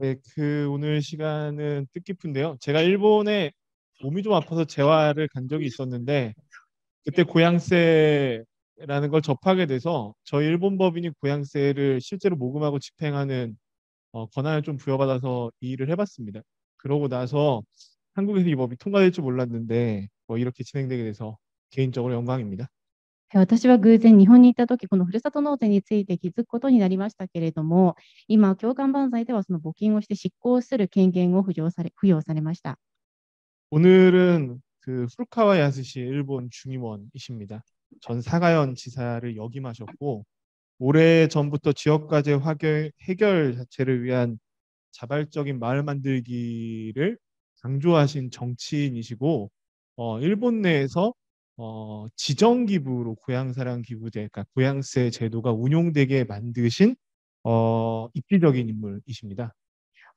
네, 오늘 시간은 뜻깊은데요. 제가 일본에 몸이 좀 아파서 재활을 간 적이 있었는데 그때 고양세라는 걸 접하게 돼서 저희 일본 법인이 고양세를 실제로 모금하고 집행하는 권한을 좀 부여받아서 이 일을 해봤습니다. 그러고 나서 한국에서 이 법이 통과될 줄 몰랐는데 이렇게 진행되게 돼서 개인적으로 영광입니다. 私は偶然日本に行った時、このふるさと納税について気づくことになりましたけれども、今、共感万歳ではその募金をして執行する権限を付与されました。 오늘은 후루카와 야스시 일본 중임원이십니다. 전 사가현 지사를 역임하셨고 오래 전부터 지역과제 해결 자체를 위한 자발적인 마을 만들기를 강조하신 정치인이시고 일본 내에서 지정 기부로 고향사랑 기부제, 그러니까 고향세 제도가 운용되게 만드신 입지적인 인물이십니다.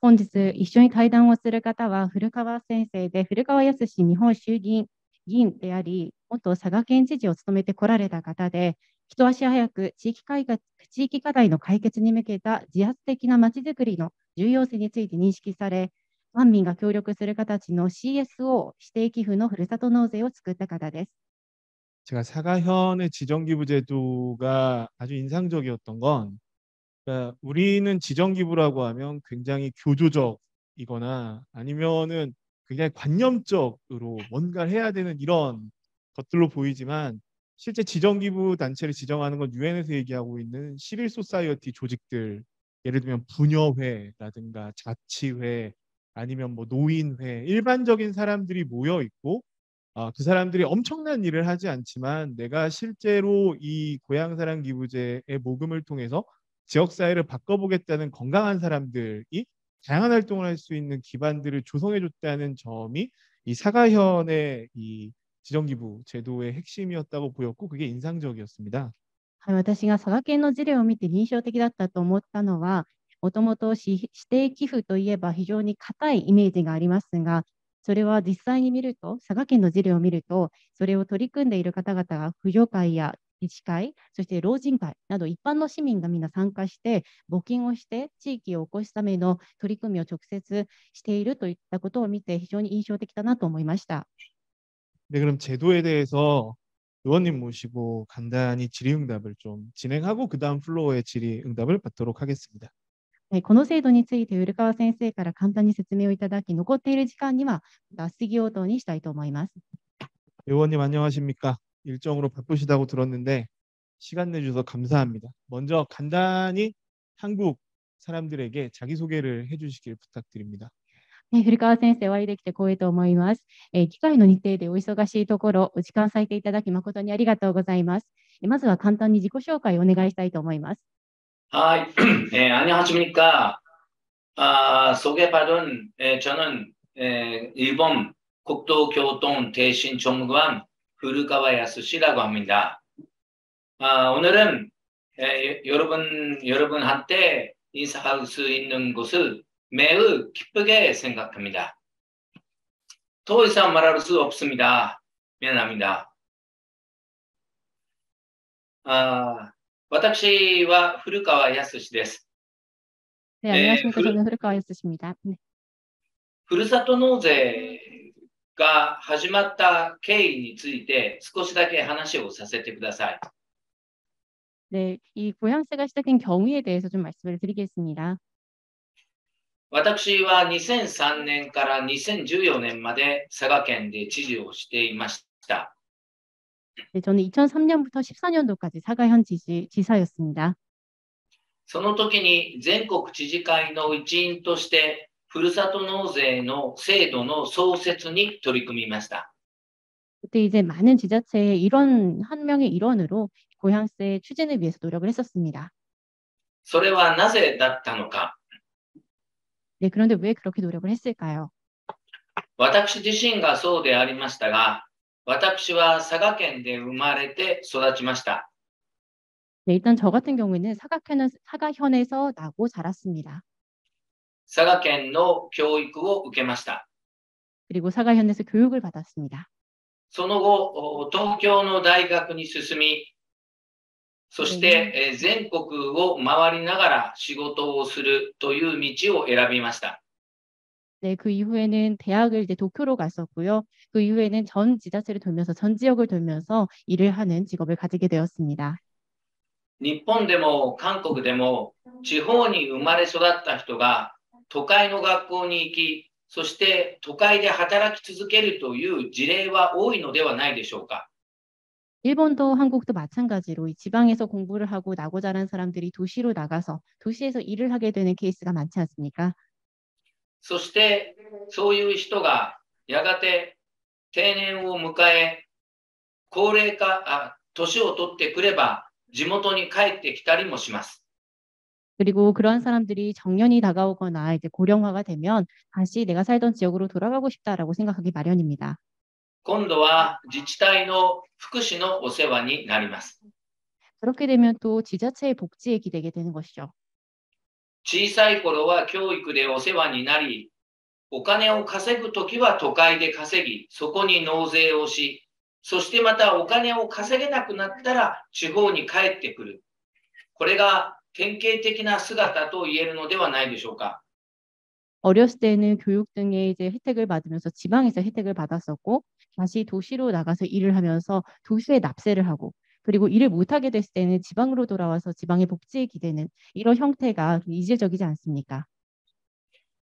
本日一緒に対談をする方は古川先生で、古川康日本衆議院議員であり、元佐賀県知事を務めてこられた方で、一足早く地域課題の解決に向けた自発的なまちづくりの重要性について認識され、官民が協力する形の CSO 指定寄付のふるさと納税を作った方です。 제가 사가현의 지정기부 제도가 아주 인상적이었던 건 그러니까 우리는 지정기부라고 하면 굉장히 교조적이거나 아니면은 굉장히 관념적으로 뭔가를 해야 되는 이런 것들로 보이지만 실제 지정기부 단체를 지정하는 건 유엔에서 얘기하고 있는 시빌 소사이어티 조직들 예를 들면 부녀회라든가 자치회 아니면 뭐 노인회 일반적인 사람들이 모여 있고 그 사람들이 엄청난 일을 하지 않지만 내가 실제로 이 고향사랑 기부제의 모금을 통해서 지역사회를 바꿔보겠다는 건강한 사람들이 다양한 활동을 할 수 있는 기반들을 조성해줬다는 점이 이 사가현의 이 지정기부 제도의 핵심이었다고 보였고 그게 인상적이었습니다. はい、私が佐賀県の事例を見て印象的だったと思ったのは、もともと指定寄付といえば非常に固いイメージがありますが、それは実際に見ると、佐賀県の事例を見ると、それを取り組んでいる方々が扶助会や自治会、そして老人会など一般の市民がみんな参加して、募金をして地域を起こすための取り組みを直接しているといったことを見て、非常に印象的だなと思いました。 네, 그럼 제도에 대해서 의원님 모시고 간단히 질의응답을 좀 진행하고 그다음 플로어의 질의응답을 받도록 하겠습니다. この制度について古川先生から簡単に説明をいただき、残っている時間には質疑応答にしたいと思います。 의원님 안녕하십니까? 일정으로 바쁘시다고 들었는데 시간 내주셔서 감사합니다. 먼저 간단히 한국 사람들에게 자기소개를 해주시길 부탁드립니다. 古川先生、お会いできて光栄と思います。機会の日程でお忙しいところ、お時間割いていただき誠にありがとうございます。まずは簡単に自己紹介をお願いしたいと思います。 안녕하십니까. 소개받은 저는 일본 국토교통대신정무관 후루카와 야스시라고 합니다. 오늘은 여러분한테 인사할 수 있는 것을 매우 기쁘게 생각합니다. 더 이상 말할 수 없습니다. 미안합니다. 私は古川康です。 네, 안녕하십니까. 저는 후루카와 야스시입니다. 네. ふるさと納税が始まった経緯について少しだけ話をさせてください。 네, 이 고향세가 시작된 경위에 대해서 좀 말씀을 드리겠습니다. 私は2003年から2014年まで佐賀県で知事をしていました。 네, 저는 2003년부터 14년도까지 사가현 지사였습니다. その時に全国知事会の一員としてふるさと納税の制度の創設に取り組みました。 그때 이제 많은 지자체의 한 명의 일원으로 고향세 추진을 위해서 노력을 했었습니다. それはなぜだったのか。 네, 그런데 왜 그렇게 노력을 했을까요? 私自身がそうでありましたが、私は佐賀県で生まれて育ちました。 네, 일단 저 같은 경우에는 사가현에서 나고 자랐습니다. 佐賀県の教育を受けました。 그리고 사가현에서 교육을 받았습니다. その後、東京の大学に進み、そして、全国を回りながら仕事をするという道を選びました。 네, 그 이후에는 대학을 이제 도쿄로 갔었고요. 그 이후에는 전 지자체를 돌면서 전 지역을 돌면서 일을 하는 직업을 가지게 되었습니다. 日本でも韓国でも地方に生まれ育った人が都会の学校に行き、そして都会で働き続けるという事例は多いのではないでしょうか。 일본도 한국도 마찬가지로 이 지방에서 공부를 하고 나고 자란 사람들이 도시로 나가서 도시에서 일을 하게 되는 케이스가 많지 않습니까? そしてそういう人がやがて定年を迎え、高齢化、年を取ってくれば地元に帰ってきたりもします。 그리고 그러한 사람들이 정년이 다가오거나 이제 고령화가 되면 다시 내가 살던 지역으로 돌아가고 싶다라고 생각하기 마련입니다. 今度は自治体の福祉のお世話になります。 그렇게 되면 또 지자체의 복지에 기대게 되는 것이죠. 小さい頃は教育でお世話になり、お金を稼ぐときは都会で稼ぎ、そこに納税をし、そしてまたお金を稼げなくなったら地方に帰ってくる。これが典型的な姿と言えるのではないでしょうか。 어렸을 때는 교육 등의 이제 혜택을 받으면서 지방에서 혜택을 받았었고 다시 도시로 나가서 일을 하면서 도시에 납세를 하고 그리고 일을 못하게 됐을 때는 지방으로 돌아와서 지방의 복지에 기대는 이런 형태가 이질적이지 않습니까?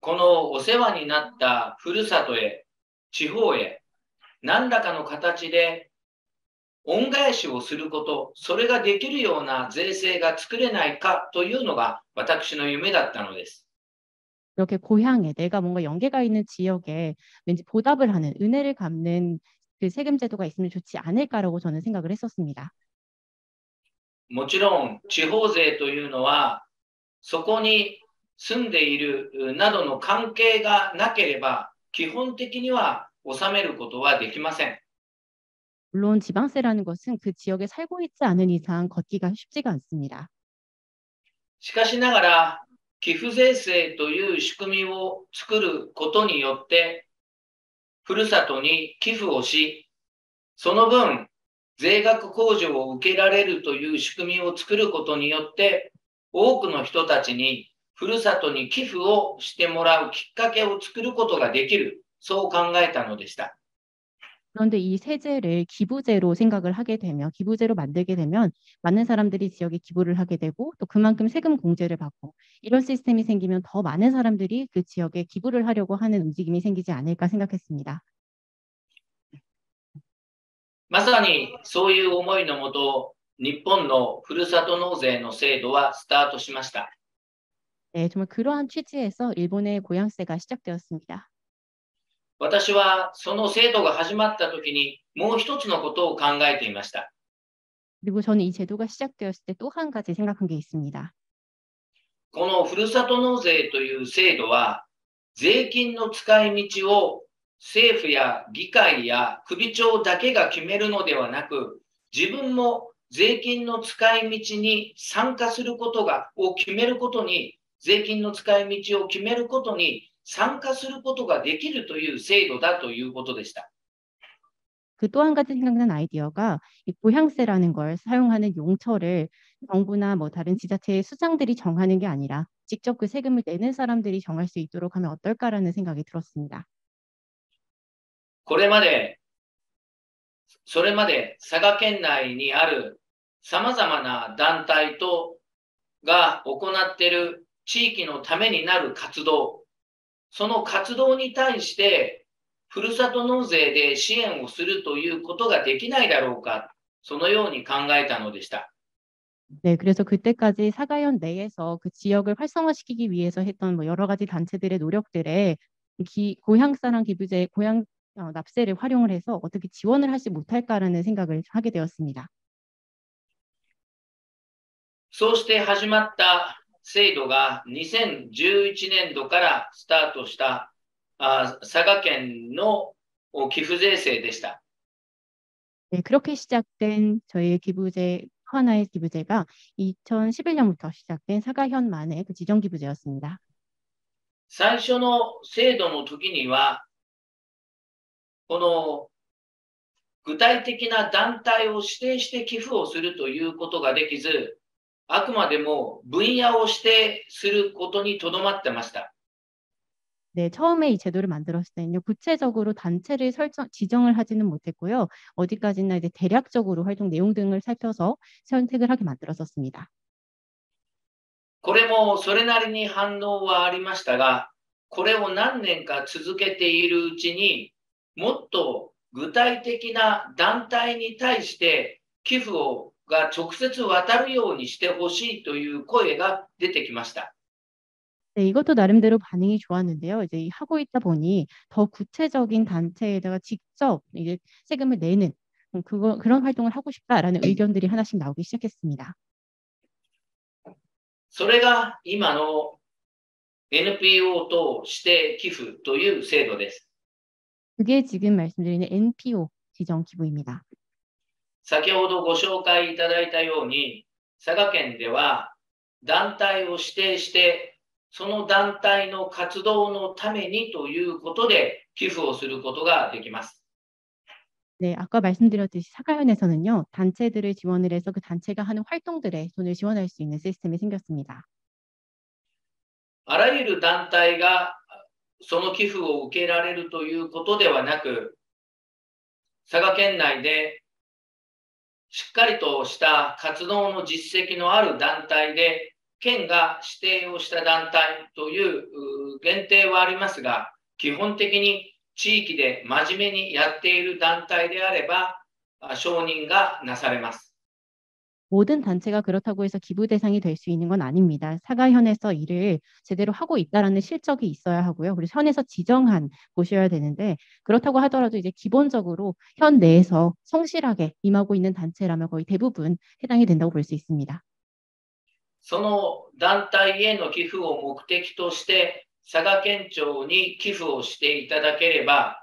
このお世話になったふるさとへ、地方へ、何らかの形で恩返しをすること、それができるような税制が作れないかというのが私の夢だったのです。 이렇게 고향에 내가 뭔가 연계가 있는 지역에 왠지 보답을 하는 은혜를 갚는 그 세금 제도가 있으면 좋지 않을까라고 저는 생각을 했었습니다. もちろん地方税というのはそこに住んでいるなどの関係がなければ基本的には納めることはできません。 물론 지방세라는 것은 그 지역에 살고 있지 않은 이상 걷기가 쉽지가 않습니다. しかしながら寄付税制という仕組みを作ることによってふるさとに寄付をし、その分税額控除を受けられるという仕組みを作ることによって多くの人たちにふるさとに寄付をしてもらうきっかけを作ることができる、そう考えたのでした。 그런데 이 세제를 기부제로 생각을 하게 되면 기부제로 만들게 되면 많은 사람들이 지역에 기부를 하게 되고 또 그만큼 세금 공제를 받고 이런 시스템이 생기면 더 많은 사람들이 그 지역에 기부를 하려고 하는 움직임이 생기지 않을까 생각했습니다. まさにそういう思いのもと、日本のふるさと納税の制度はスタートしました。 네, 정말 그러한 취지에서 일본의 고향세가 시작되었습니다. 私はその制度が始まった時にもう一つのことを考えていました。 그리고 저는 이 제도가 시작되었을 때 또 한 가지 생각한 게 있습니다. このふるさと納税という制度は税金の使い道を政府や議会や首長だけが決めるのではなく、自分も税金の使い道に参加することを決めることに、税金の使い道を決めることに参加することができるという制度だということでした。 그 또 한 가지 생각난 아이디어가 이 고향세라는 걸 사용하는 용처를 정부나 뭐 다른 지자체의 수장들이 정하는 게 아니라 직접 그 세금을 내는 사람들이 정할 수 있도록 하면 어떨까라는 생각이 들었습니다. それまで佐賀県内にあるさまざまな団体が行っている地域のためになる活動、その活動に対してふるさと納税で支援をするということができないだろうか、そのように考えたのでした。 네, 그래서 그때까지 사가현 내에서 그 지역을 활성화시키기 위해서 했던 뭐 여러 가지 단체들의 노력들에 고향사랑 기부제, 고향 납세를 활용을 해서 어떻게 지원을 하지 못할까라는 생각을 하게 되었습니다. そうして始まった制度が2011年度からスタートした佐賀県の寄付税制でした。 네, 그렇게 시작된 저희의 기부제, 하나의 기부제가 2011년부터 시작된 사가현만의 그 지정 기부제였습니다. 最初の制度の時にはこの具体的な団体を指定して寄付をするということができず、あくまでも分野を指定することにとどまってました。 네, 처음에 이 제도를 만들었을 때는요, 구체적으로 단체를 지정을 하지는 못했고요, 어디까지나 이제 대략적으로 활동 내용 등을 살펴서 선택을 하게 만들었었습니다. これもそれなりに反応はありましたが、これを何年か続けているうちに、もっと具体的な団体に対して寄付が直接渡るようにしてほしいという声が出てきました。 네, 이것도 나름대로 반응이 좋았는데요. 이제 하고 있다 보니 더 구체적인 단체에다가 직접 이제 세금을 내는 그런 활동을 하고 싶다라는 의견들이 하나씩 나오기 시작했습니다. それが今の NPO と指定寄付という制度です。 그게 지금 말씀드리는 NPO 지정 기부입니다. 先ほどご紹介いただいたように、佐賀県では団体を指定して、その団体の活動のためにということで寄付をすることができます。 네, 아까 말씀드렸듯이 사가현에서는요, 단체들을 지원을 해서 그 단체가 하는 활동들에 돈을 지원할 수 있는 시스템이 생겼습니다. あらゆる団体がその寄付を受けられるということではなく、佐賀県内でしっかりとした活動の実績のある団体で、県が指定をした団体という限定はありますが、基本的に地域で真面目にやっている団体であれば承認がなされます。 모든 단체가 그렇다고 해서 기부 대상이 될 수 있는 건 아닙니다. 사가현에서 일을 제대로 하고 있다라는 실적이 있어야 하고요. 그리고 현에서 지정한 곳이어야 되는데, 그렇다고 하더라도 이제 기본적으로 현 내에서 성실하게 임하고 있는 단체라면 거의 대부분 해당이 된다고 볼 수 있습니다. その団体への寄付を目的として佐賀県庁に寄付をしていただければ、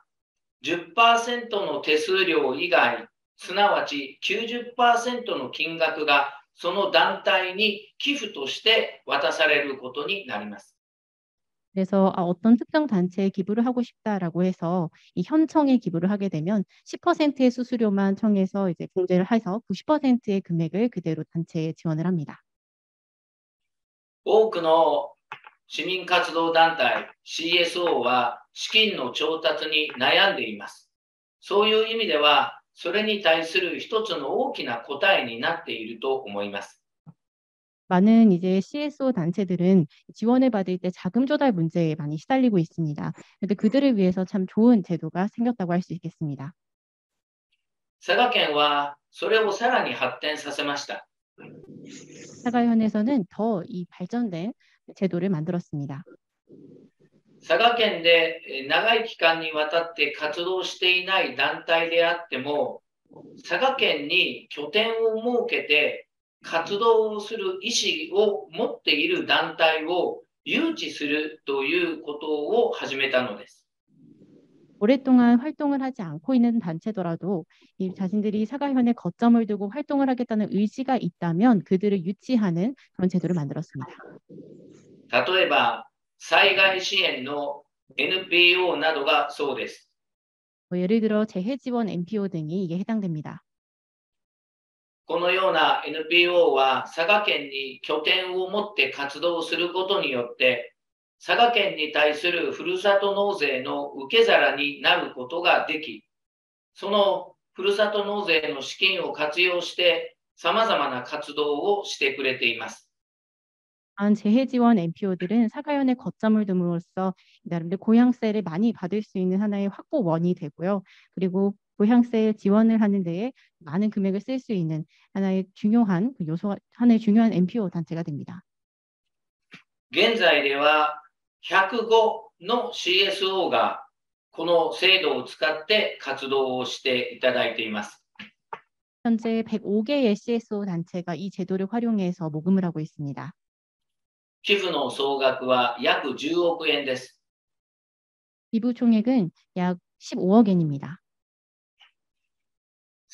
10% の手数料以外、すなわち 90% の金額がその団体に寄付として渡されることになります。 그래서 어떤 특정 단체에 기부를 하고 싶다라고 해서 이 현청에 기부를 하게 되면 10%의 수수료만 청해서 이제 공제를 해서 90%의 금액을 그대로 단체에 지원을 합니다. 多くの市民活動団体 CSO は資金の調達に悩んでいます。そういう意味では、それに対する一つの大きな答えになっていると思います。 많은 이제 CSO 단체들은 지원을 받을 때 자금 조달 문제에 많이 시달리고 있습니다. 그런데 그들을 위해서 참 좋은 제도가 생겼다고 할 수 있겠습니다. 佐賀県はそれをさらに発展させました。 사가현에서는 더 이 발전된 제도를 만들었습니다. 佐賀県で長い期間にわたって活動していない団体であっても、佐賀県に拠点を設けて活動をする意思を持っている団体を誘致するということを始めたのです。 오랫동안 활동을 하지 않고 있는 단체더라도 이 자신들이 사가현에 거점을 두고 활동을 하겠다는 의지가 있다면 그들을 유치하는 그런 제도를 만들었습니다. 例えば、災害支援の NPO などがそうです。 예를 들어 재해지원 NPO 등이 이게 해당됩니다. このような NPO は佐賀県に拠点を持って活動することによって、佐賀県に対するふるさと納税の受け皿になることができ、そのふるさと納税の資金を活用してさまざまな活動をしてくれています。 재해지원 NPO들은 사가현에 거점을 둠으로써 나름대로 고향세를 많이 받을 수 있는 하나의 확보원이 되고요. 그리고 고향세 지원을 하는 데에 많은 금액을 쓸 수 있는 하나의 중요한 요소, 하나의 중요한 NPO 단체가 됩니다. 現在では105の CSO がこの制度を使って活動をしていただいています。 현재 105개의 CSO 단체가 이 제도를 활용해서 모금을 하고 있습니다. 寄付の総額は約10億円です。 기부 총액은 약 15억 엔입니다.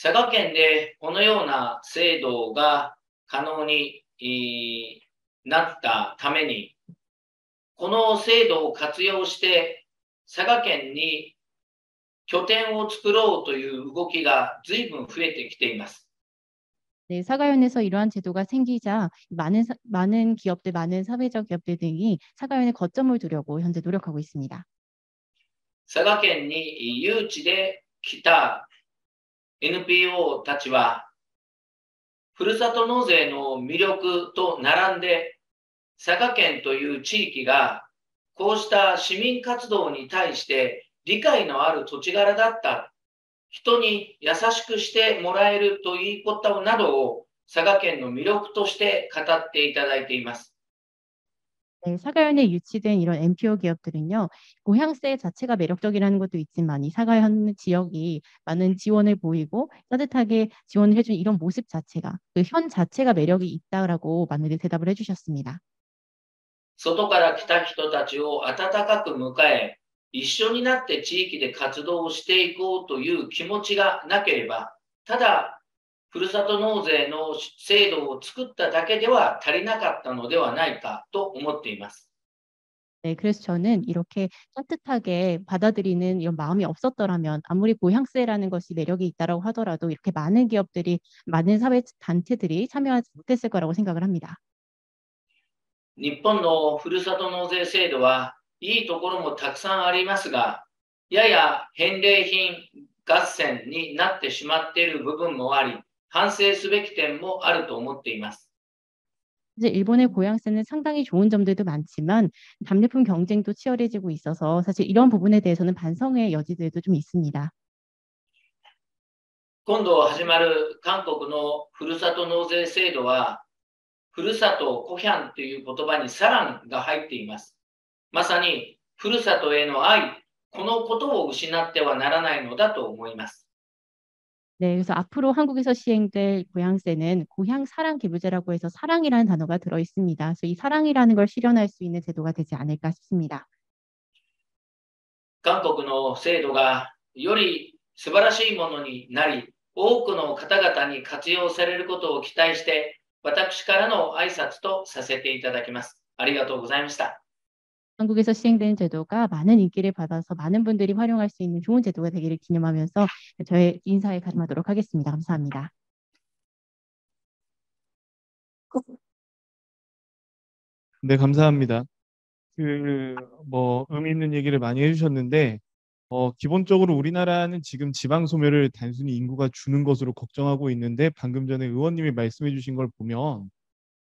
佐賀県でこのような制度が可能になったために、この制度を活用して佐賀県に拠点を作ろうという動きが随分増えてきています。네, 사가현에서 이러한 제도가 생기자 많은 기업들, 많은 사회적 기업들 등이 사가현에 거점을 두려고 현재 노력하고 있습니다. 佐賀県に誘致で来た NPO たちは、ふるさと納税の魅力と並んで、佐賀県という地域がこうした市民活動に対して理解のある土地柄だった、人に優しくしてもらえるということなどを佐賀県の魅力として語っていただいています。 네, 사가현에 유치된 이런 NPO 기업들은요, 고향세 자체가 매력적이라는 것도 있지만 이 사가현 지역이 많은 지원을 보이고 따뜻하게 지원을 해준 이런 모습 자체가, 그 현 자체가 매력이 있다라고 많은 대답을 해주셨습니다. 外から来た人たちを温かく迎え、一緒になって地域で活動をしていこうという気持ちがなければ、ただふるさと納税の制度を作っただけでは足りなかったのではないかと思っています。 네, 그래서 저는 이렇게 따뜻하게 받아들이는 이런 마음이 없었더라면 아무리 고향세라는 것이 매력이 있다라고 하더라도 이렇게 많은 기업들이, 많은 사회 단체들이 참여하지 못했을 거라고 생각을 합니다. 日本のふるさと納税制度はいいところもたくさんありますが、やや返礼品合戦になってしまっている部分もあり、反省すべき点もあると思っています。 이제 일본의 고향세는 상당히 좋은 점들도 많지만 답례품 경쟁도 치열해지고 있어서 사실 이런 부분에 대해서는 반성의 여지들도 좀 있습니다. 今度始まる韓国のふるさと納税制度は、ふるさとコヒャンという言葉にサランが入っています。まさにふるさとへの愛、このことを失ってはならないのだと思います。 네, 그래서 앞으로 한국에서 시행될 고향세는 고향 사랑 기부제라고 해서 사랑이라는 단어가 들어 있습니다. 그래서 이 사랑이라는 걸 실현할 수 있는 제도가 되지 않을까 싶습니다. 韓国の制度がより素晴らしいものになり、多くの方々に活用されることを期待して、私からの挨拶とさせていただきます。ありがとうございました。 한국에서 시행되는 제도가 많은 인기를 받아서 많은 분들이 활용할 수 있는 좋은 제도가 되기를 기념하면서 저의 인사에 가름하도록 하겠습니다. 감사합니다. 네, 감사합니다. 의미 있는 얘기를 많이 해주셨는데, 기본적으로 우리나라는 지금 지방 소멸을 단순히 인구가 주는 것으로 걱정하고 있는데, 방금 전에 의원님이 말씀해 주신 걸 보면,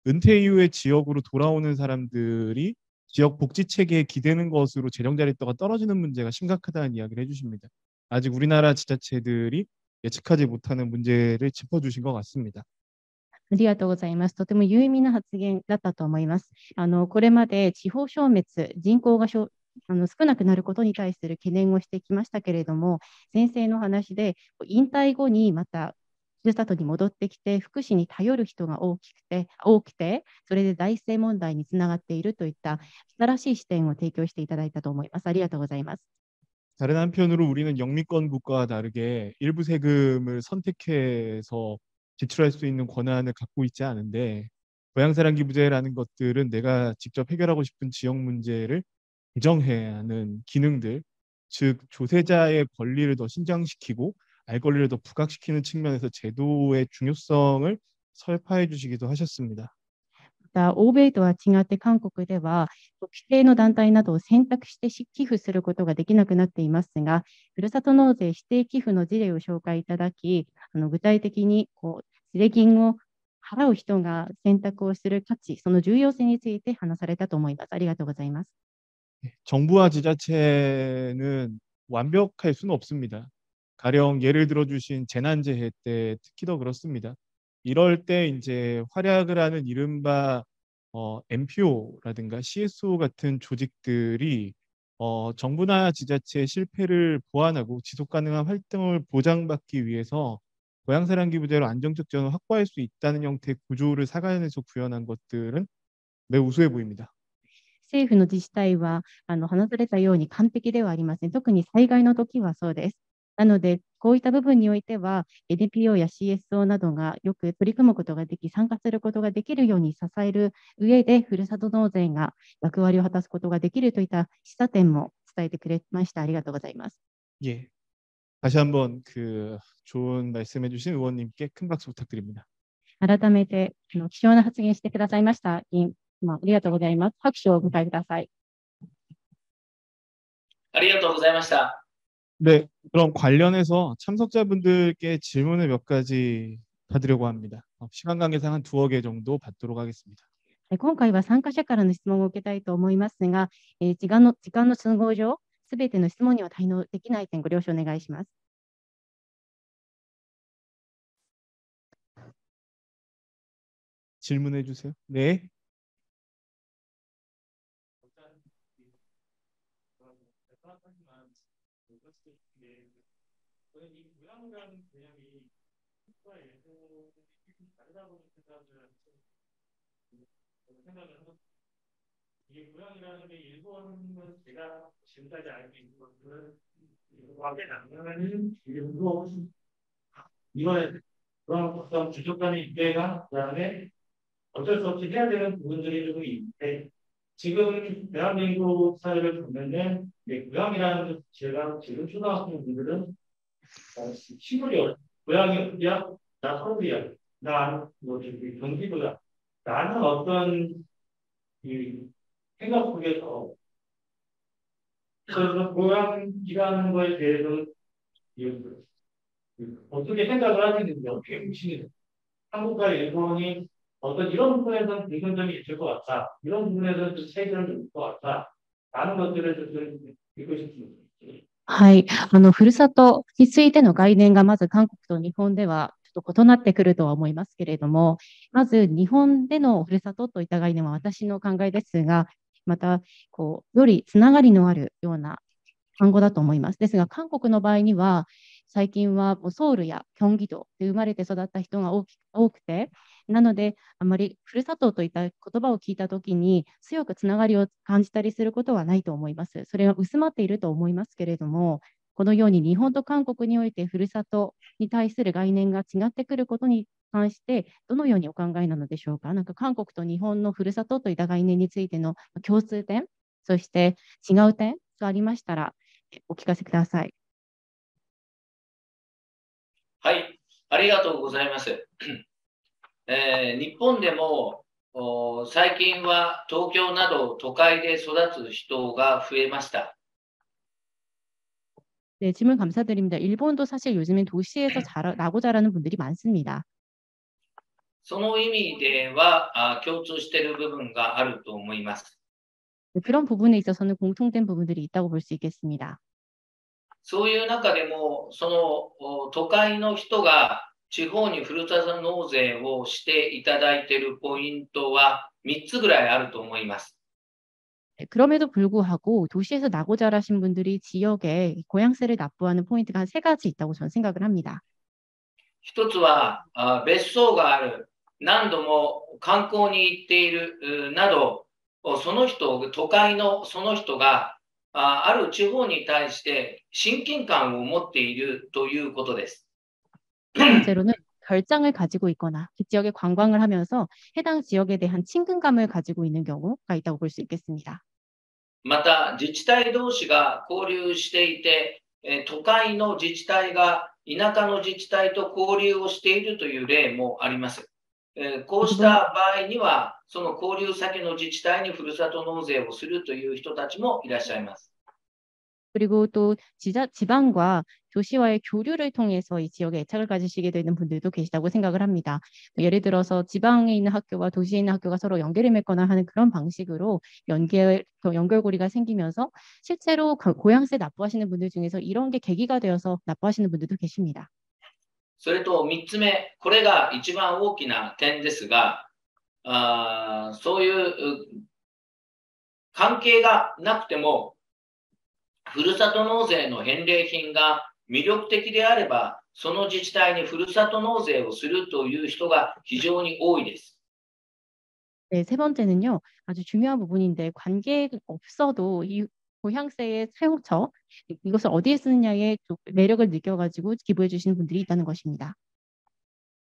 은퇴 이후에 지역으로 돌아오는 사람들이 지역 복지 체계에 기대는 것으로 재정 자립도가 떨어지는 문제가 심각하다는 이야기를 해주십니다. 아직 우리나라 지자체들이 예측하지 못하는 문제를 짚어주신 것 같습니다. ありがとうございます。とても有意義な発言だったと思います。これまで地方消滅、人口が少なくなることに対する懸念をしてきましたけれども、先生の話で引退後にまたふるさとに戻ってきて福祉に頼る人が多くて、それで財政問題につながっているといった新しい視点を提供していただいたと思います。ありがとうございます。 다른 한편으로 우리는 영미권 국가와 다르게 일부 세금을 선택해서 지출할 수 있는 권한을 갖고 있지 않은데, 고향사랑 기부제라는 것들은 내가 직접 해결하고 싶은 지역 문제를 개정해야 하는 기능들, 즉 조세자의 권리를 더 신장시키고 알 권리를 더 부각시키는 측면에서 제도의 중요성을 설파해 주시기도 하셨습니다. また欧米とは違って韓国では規定の団体などを選択して寄付することができなくなっていますが、ふるさと納税指定寄付の事例を紹介いただき、具体的に税金を払う人が選択をする価値、その重要性について話されたと思います。ありがとうございます。 정부와 지자체는 완벽할 수는 없습니다. 가령 예를 들어 주신 재난재해 때 특히 더 그렇습니다. 이럴 때 이제 활약을 하는 이른바 NPO라든가 CSO 같은 조직들이 정부나 지자체의 실패를 보완하고 지속 가능한 활동을 보장받기 위해서 고향사랑 기부제로 안정적 지원을 확보할 수 있다는 형태의 구조를 사가현에서 구현한 것들은 매우 우수해 보입니다. 政府の自治体は話されたように完璧ではありません。特に災害の時はそうです。なので、こういった部分においては NPO や CSO などがよく取り組むことができ、参加することができるように支える上で、ふるさと納税が役割を果たすことができるといった示唆点も伝えてくれました。ありがとうございます。예. 다시 한번 그 좋은 말씀해주신 의원님께 큰 박수 부탁드립니다. 改めて、貴重な発言してくださいました議員、ありがとうございます。拍手をお迎えください。ありがとうございました。 네, 그럼 관련해서 참석자분들께 질문을 몇 가지 받으려고 합니다. 시간 관계상 한 2여 개 정도 받도록 하겠습니다. 今回は参加者からの質問を受けたいと思いますが、時間の都合上、すべての質問には対応できない点、ご了承お願いします。 질문해 주세요. 네. 이게 모양이라는 게 일본은 제가 지금까지 알고 있는 것들은 과거에 남녀는 이름도 이거에 그런 어떤 주족간의 입대가 그다음에 어쩔 수 없이 해야 되는 부분들이 좀 있는데 지금 대한민국 사회를 보면은 고향이라는 것 자체가 지금 초등학생들은 시골이 고향이야 나 서울이야 나뭐 경기도야 나는 어떤 이 생각 속에서 그래서 고향이라는 거에 대해서 어떻게 생각을 하시는지 어떻게 보시는지 한국과 일본이 어떤 이런 부분에서는 공통점이 있을 것 같다. 이런 부분에서는 좀 차이점이 있을 것 같다. 라는 것들을 좀 읽고 싶습니다. はい、ふるさとについての概念がまず韓国と日本ではちょっと異なってくるとは思いますけれども、まず日本でのふるさとといった概念は私の考えですが、またよりつながりのあるような単語だと思います。ですが、韓国の場合には、最近はソウルやキョンギ道で生まれて育った人が多くて、なので、あまりふるさとといった言葉を聞いたときに、強くつながりを感じたりすることはないと思います。それは薄まっていると思いますけれども、このように日本と韓国においてふるさとに対する概念が違ってくることに関して、どのようにお考えなのでしょうか。なんか韓国と日本のふるさとといった概念についての共通点、そして違う点がありましたら、お聞かせください。はい、ありがとうございます。日本でも最近は東京など都会で育つ人が増えました。 네, 질문 감사드립니다. 일본도 사실 요즘엔 도시에서 나고 자라는 분들이 많습니다. その意味では共通している部分があると思います。 그런 부분에 있어서는 공통된 부분들이 있다고 볼 수 있겠습니다. そういう中でもその都会の人が地方にふるさと納税をしていただいているポイントは3つぐらいあると思います。 그럼에도 불구하고 도시에서 나고 자라신 분들이 지역에 고향세를 납부하는 포인트가 한 3가지 있다고 저는 생각을 합니다. 一つは別荘がある、何度も観光に行っているなど、その人、都会のその人がある地方に対して親近感を持っているということです。 두 번째로는 별장을 가지고 있거나 그 지역에 관광을 하면서 해당 지역에 대한 친근감을 가지고 있는 경우가 있다고 볼 수 있겠습니다. また自治体同士が交流していて、都会の自治体が田舎の自治体と交流をしているという例もあります。こうした場合には、その交流先の自治体にふるさと納税をするという人たちもいらっしゃいます。 그리고 또 지방과 도시와의 교류를 통해서 이 지역에 애착을 가지시게 되는 분들도 계시다고 생각을 합니다. 예를 들어서 지방에 있는 학교와 도시에 있는 학교가 서로 연계를 맺거나 하는 그런 방식으로 연결고리가 생기면서 실제로 고향세 납부하시는 분들 중에서 이런 게 계기가 되어서 납부하시는 분들도 계십니다. それと3つ目、これが一番大きな点ですが、そういう関係がなくても、ふるさと納税の返礼品が魅力的であれば、その自治体にふるさと納税をするという人が非常に多いです。 네, 세 번째는요, 아주 중요한 부분인데 관계 없어도 이 고향세의 사용처, 이것을 어디에 쓰느냐에 매력을 느껴가지고 기부해 주시는 분들이 있다는 것입니다.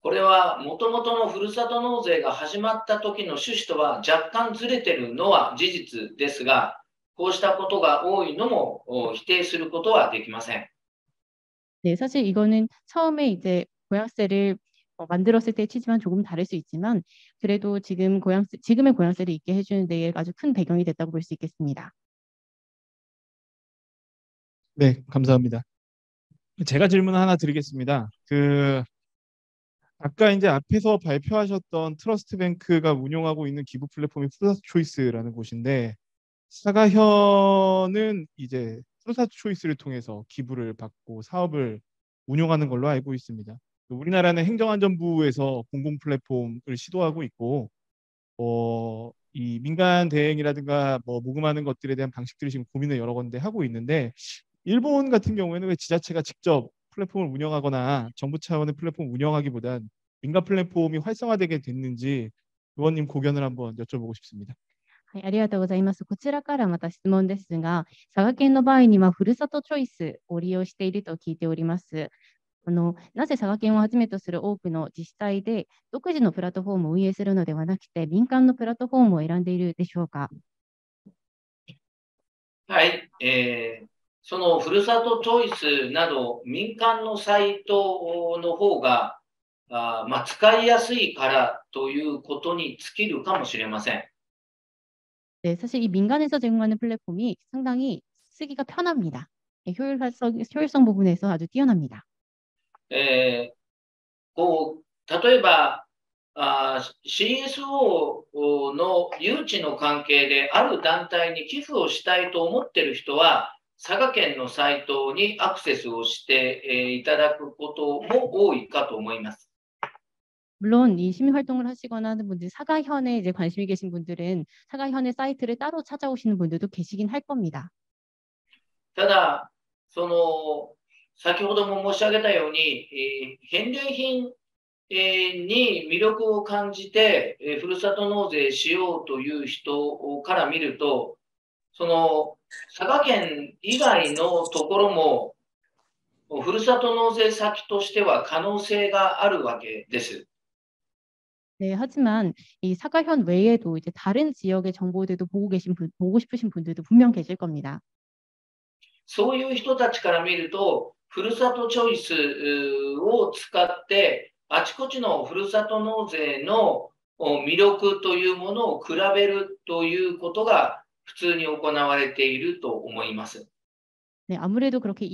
これはもともとのふるさと納税が始まった時の趣旨とは若干ずれているのは事実ですが、こうしたことが多いのも否定することはできません。 네, 사실 이거는 처음에 이제 고향세를 만들었을 때 치지만 조금 다를 수 있지만 그래도 지금의 고향세를 있게 해주는 데에 아주 큰 배경이 됐다고 볼 수 있겠습니다. 네, 감사합니다. 제가 질문 하나 드리겠습니다. 아까 이제 앞에서 발표하셨던 트러스트뱅크가 운용하고 있는 기부 플랫폼이 푸르사토 초이스라는 곳인데 사가현은 이제 푸르사토 초이스를 통해서 기부를 받고 사업을 운용하는 걸로 알고 있습니다. 우리나라는 행정안전부에서 공공 플랫폼을 시도하고 있고 이 민간 대행이라든가 뭐 모금하는 것들에 대한 방식들이 지금 고민을 여러 군데 하고 있는데 일본 같은 경우에는 왜 지자체가 직접 플랫폼을 운영하거나 정부 차원의 플랫폼 운영하기보단 민간 플랫폼이 활성화되게 됐는지 의원님 고견을 한번 여쭤보고 싶습니다. はい、ありがとうございます。こちらからまた質問ですが、佐賀県の場合にはふるさとチョイスを利用していると聞いております。なぜ佐賀県をはじめとする多くの自治体で独自のプラットフォームを運営するのではなくて、民間のプラットフォームを選んでいるでしょうか。はい、そのふるさとチョイスなど民間のサイトの方が使いやすいからということに尽きるかもしれません。 네, 사실 이 민간에서 제공하는 플랫폼이 상당히 쓰기가 편합니다. 효율성 부분에서 아주 뛰어납니다. 例えばCSO の誘致の関係である団体に寄付をしたいと思っている人は佐賀県のサイトにアクセスをしていただくことも多いかと思います。 물론 이 시민 활동을 하시거나 하는 분들, 사가현에 이제 관심이 계신 분들은 사가현의 사이트를 따로 찾아오시는 분들도 계시긴 할 겁니다. ただ先ほども申し上げたように、返礼品に魅力を感じて、ふるさと納税しようという人から見ると、佐賀県以外のところも、ふるさと納税先としては可能性があるわけです。 네, 하지만 이 사가현 외에도 이제 다른 지역의 정보들도 보고 싶으신 분들도 분명 계실 겁니다. そういう人たちから見ると、ふるさとチョイスを使って、あちこちのふるさと納税の魅力というものを比べるということが普通に行われていると思います。 네, 아무래도 그렇게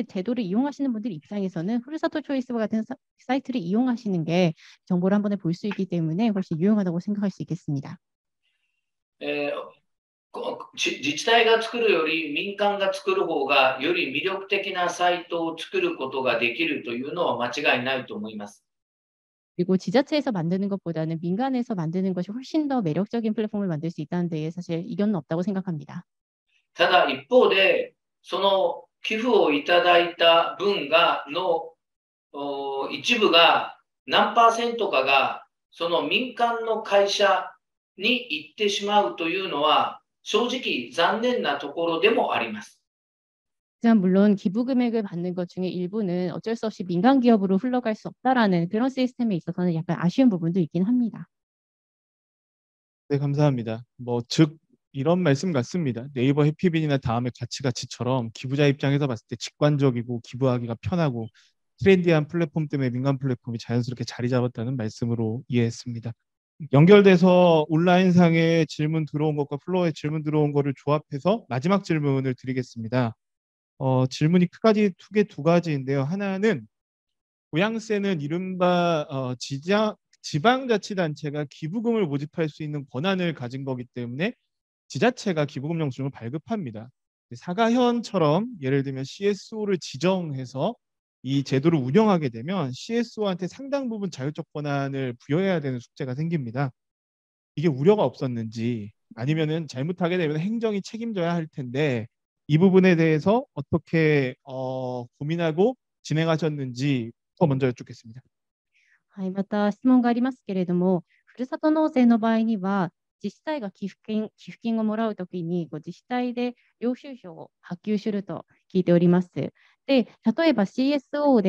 제도를 이용하시는 분들 입장에서는 후르사토 초이스와 같은 사이트를 이용하시는 게 정보를 한 번에 볼 수 있기 때문에 훨씬 유용하다고 생각할 수 있겠습니다. 自治体が作るより民間が作る方がより魅力的なサイトを作ることができるというのは間違いないと思います。 그리고 지자체에서 만드는 것보다는 민간에서 만드는 것이 훨씬 더 매력적인 플랫폼을 만들 수 있다는 데에 사실 이견은 없다고 생각합니다. ただ一方でその寄付をいただいた分の一部が何%かがその民間の会社に行ってしまうというのは正直残念なところでもあります。 하지만 물론 기부 금액을 받는 것 중에 일부는 어쩔 수 없이 민간 기업으로 흘러갈 수 없다라는 그런 시스템에 있어서는 약간 아쉬운 부분도 있긴 합니다. 네, 감사합니다. 즉 이런 말씀 같습니다. 네이버 해피빈이나 다음의 가치가치처럼 기부자 입장에서 봤을 때 직관적이고 기부하기가 편하고 트렌디한 플랫폼 때문에 민간 플랫폼이 자연스럽게 자리 잡았다는 말씀으로 이해했습니다. 연결돼서 온라인상에 질문 들어온 것과 플로어에 질문 들어온 거를 조합해서 마지막 질문을 드리겠습니다. 질문이 크게 두 가지인데요. 하나는 고향세는 이른바 지방자치단체가 기부금을 모집할 수 있는 권한을 가진 거기 때문에 지자체가 기부금 영수증을 발급합니다. 사가현처럼 예를 들면 CSO를 지정해서 이 제도를 운영하게 되면 CSO한테 상당 부분 자율적 권한을 부여해야 되는 숙제가 생깁니다. 이게 우려가 없었는지 아니면은 잘못하게 되면 행정이 책임져야 할 텐데 이 부분에 대해서 어떻게 고민하고 진행하셨는지 먼저 여쭙겠습니다. はい、また質問がありますけれども、ふるさと納税の場合には、自治体が寄付金をもらうときに、自治体で領収書を発給すると聞いております。で、例えば CSO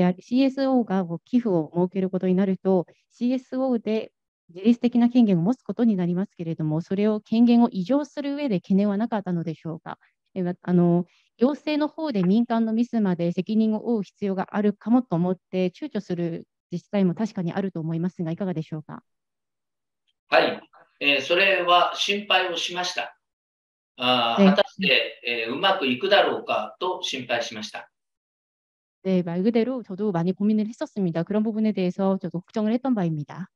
が寄付を設けることになると、CSO で自律的な権限を持つことになりますけれども、それを権限を移譲する上で懸念はなかったのでしょうか。行政の方で民間のミスまで責任を負う必要があるかもと思って躊躇する自治体も確かにあると思いますが、いかがでしょうか。はい、それは心配をしました。果たして、うまくいくだろうかと心配しました。네, 말 그대로 저도 많이 고민을 했었습니다. 그런 부분에 대해서 저도 걱정을 했던 바입니다.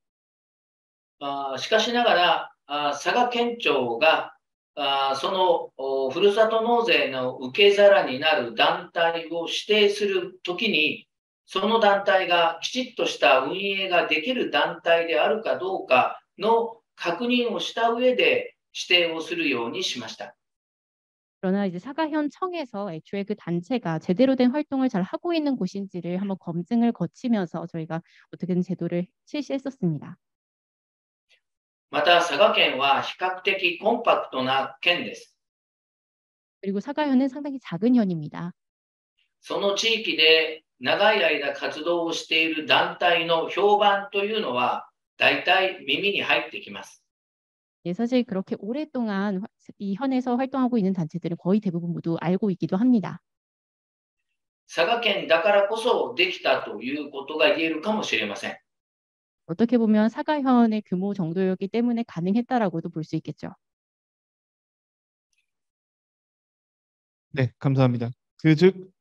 しかしながら、佐賀県庁がそのふるさと納税の受け皿になる団体を指定するときに、その団体がきちっとした運営ができる団体であるかどうかの確認をした上で指定をするようにしました。 그러나 이제 사가현 청에서 애초에 그 단체가 제대로 된 활동을 잘 하고 있는 곳인지를 한번 검증을 거치면서 저희가 어떻게든 제도를 실시했었습니다. また佐賀県は比較的コンパクトな県です。 그리고 사가현은 상당히 작은 현입니다. その地域で長い間活動をしている団体の評判というのは大体耳に入ってきます。 예, 사실 그렇게 오랫동안 이 현에서 활동하고 있는 단체들은 거의 대부분 모두 알고 있기도 합니다. 佐賀県だからこそできたということが言えるかもしれません。 어떻게 보면 사가현의 규모 정도였기 때문에 가능했다라고도 볼 수 있겠죠. 네, 감사합니다. 즉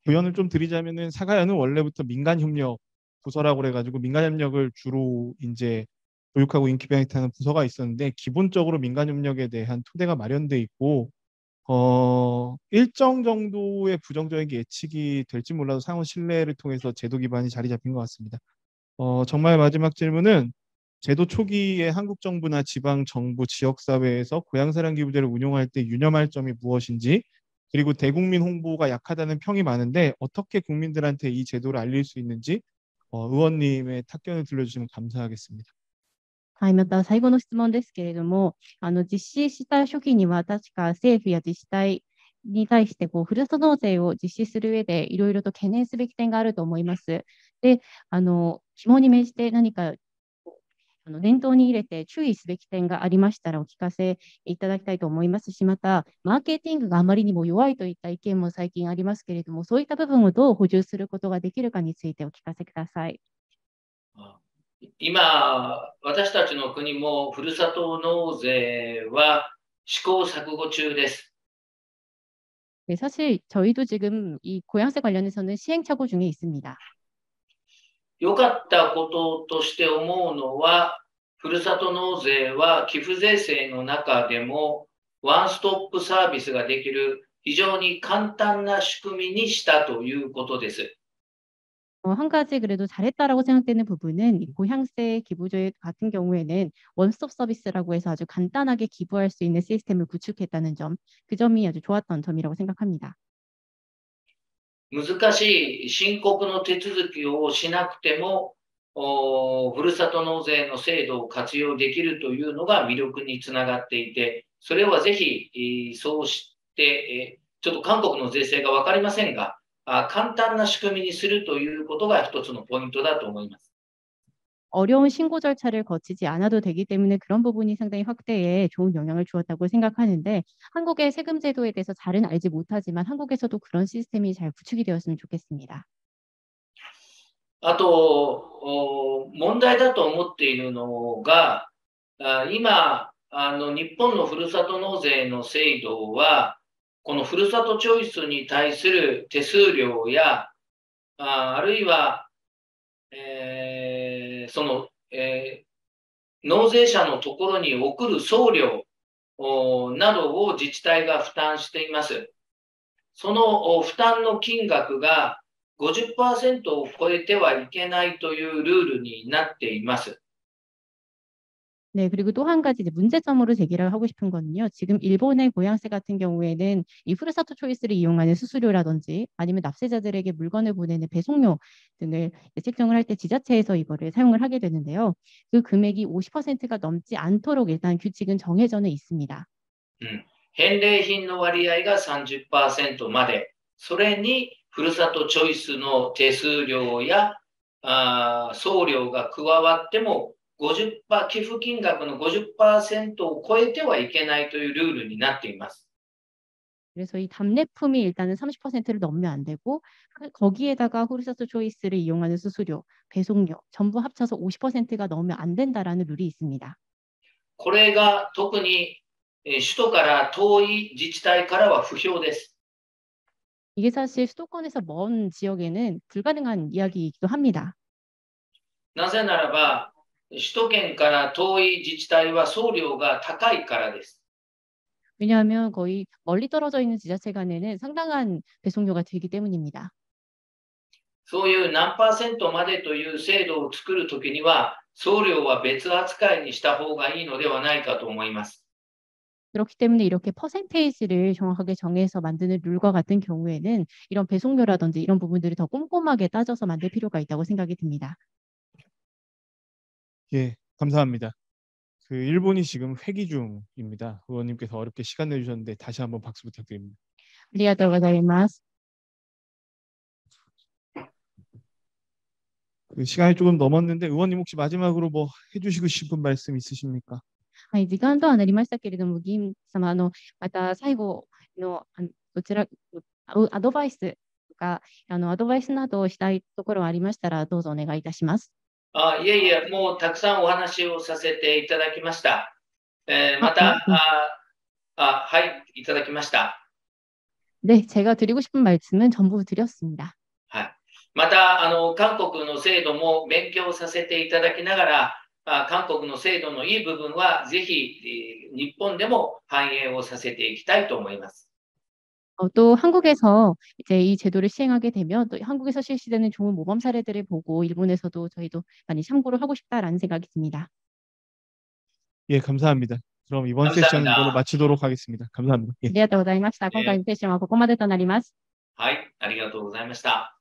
조언을 좀 드리자면은 사가현은 원래부터 민간협력 부서라고 그래가지고 민간협력을 주로 이제 교육하고 인큐베이트하는 부서가 있었는데 기본적으로 민간협력에 대한 토대가 마련돼 있고 일정 정도의 부정적인 예측이 될지 몰라도 상호 신뢰를 통해서 제도 기반이 자리 잡힌 것 같습니다. 정말 마지막 질문은 제도 초기에 한국 정부나 지방 정부, 지역 사회에서 고향사랑 기부제를 운용할 때 유념할 점이 무엇인지, 그리고 대국민 홍보가 약하다는 평이 많은데 어떻게 국민들한테 이 제도를 알릴 수 있는지 의원님의 답변을 들려주시면 감사하겠습니다. はい、また最後の質問ですけれども、実施した初期には確か政府や自治体に対してふるさと納税を実施する上でいろいろと懸念すべき点があると思います。で、肝に銘じて何か念頭に入れて注意すべき点がありましたらお聞かせいただきたいと思いますし、またマーケティングがあまりにも弱いといった意見も最近ありますけれども、そういった部分をどう補充することができるかについてお聞かせください。今、私たちの国もふるさと納税は試行錯誤中です。 네, 사실 저희도 지금 이 고향세 관련해서는 시행착오 중에 있습니다. 良かったこととして思うのは、ふるさと納税は寄付税制の中でもワンストップサービスができる非常に簡単な仕組みにしたということです。 한 가지 그래도 잘했다라고 생각되는 부분은 이 고향세 기부제 같은 경우에는 원스톱 서비스라고 해서 아주 간단하게 기부할 수 있는 시스템을 구축했다는 점, 그 점이 아주 좋았던 점이라고 생각합니다. 難しい申告の手続きをしなくても、ふるさと納税の制度を活用できるというのが魅力につながっていて、それはぜひ、そうして、ちょっと韓国の税制が分かりませんが、簡単な仕組みにするということが一つのポイントだと思います。 어려운 신고 절차를 거치지 않아도 되기 때문에 그런 부분이 상당히 확대에 좋은 영향을 주었다고 생각하는데, 한국의 세금 제도에 대해서 잘은 알지 못하지만 한국에서도 그런 시스템이 잘 구축이 되었으면 좋겠습니다. あと、問題だと思っているのが、今、日本のふるさと納税の制度は、このふるさとチョイスに対する手数料や、あるいは、納税者のところに送る送料などを自治体が負担しています。その負担の金額が 50% を超えてはいけないというルールになっています。 네, 그리고 또 한 가지 문제점으로 제기를 하고 싶은 거는요. 지금 일본의 고향세 같은 경우에는 이 후르사토 초이스를 이용하는 수수료라든지 아니면 납세자들에게 물건을 보내는 배송료 등을 책정을 할 때 지자체에서 이거를 사용을 하게 되는데요. 그 금액이 50%가 넘지 않도록 일단 규칙은 정해져는 있습니다. 返礼品の割合が 30% まで、それにふるさとチョイスの手数料や送料が加わっても50%、寄付金額の 50% を超えてはいけないというルールになっています。 그래서 이 답례품이 일단은 30%를 넘으면 안 되고 거기에다가 후르사토 초이스를 이용하는 수수료, 배송료 전부 합쳐서 50%가 넘으면 안 된다라는 룰이 있습니다. これが特に首都から遠い自治体からは不評です。 이게 사실 수도권에서 먼 지역에는 불가능한 이야기이기도 합니다. なぜならば、首都圏から遠い自治体は送料が高いからです。 왜냐하면 거의 멀리 떨어져 있는 지자체 간에는 상당한 배송료가 들기 때문입니다. そういう何パーセントまでという制度を作るときには、送料は別扱いにした方がいいのではないかと思います。 그렇기 때문에 이렇게 퍼센테이지를 정확하게 정해서 만드는 룰과 같은 경우에는 이런 배송료라든지 이런 부분들을 더 꼼꼼하게 따져서 만들 필요가 있다고 생각이 듭니다. 예, 감사합니다. 그 일본이 지금 회기 중입니다. 의원님께서 어렵게 시간 내주셨는데 다시 한번 박수 부탁드립니다. ありがとうございます。 그 시간이 조금 넘었는데 의원님 혹시 마지막으로 뭐 해주시고 싶은 말씀 있으십니까? はい、時間とはなりましたけれども、議員様、また最後のどちらアドバイスとかアドバイスなどをしたいところはありましたら、どうぞお願いいたします。いえいえ、もうたくさんお話をさせていただきました。また、はい、いただきました。 네, 제가 드리고 싶은 말씀은 전부 드렸습니다. はい。また、韓国の制度も勉強させていただきながら、韓国の制度のいい部分はぜひ日本でも反映をさせていきたいと思います。 또 한국에서 이제 이 제도를 시행하게 되면 또 한국에서 실시되는 좋은 모범 사례들을 보고 일본에서도 저희도 많이 참고를 하고 싶다라는 생각이 듭니다. 예, 감사합니다. 그럼 이번 세션은 이걸로 마치도록 하겠습니다. 감사합니다. 예. ありがとうございました。今回のセッションはここまでとなります。はい、ありがとうございました。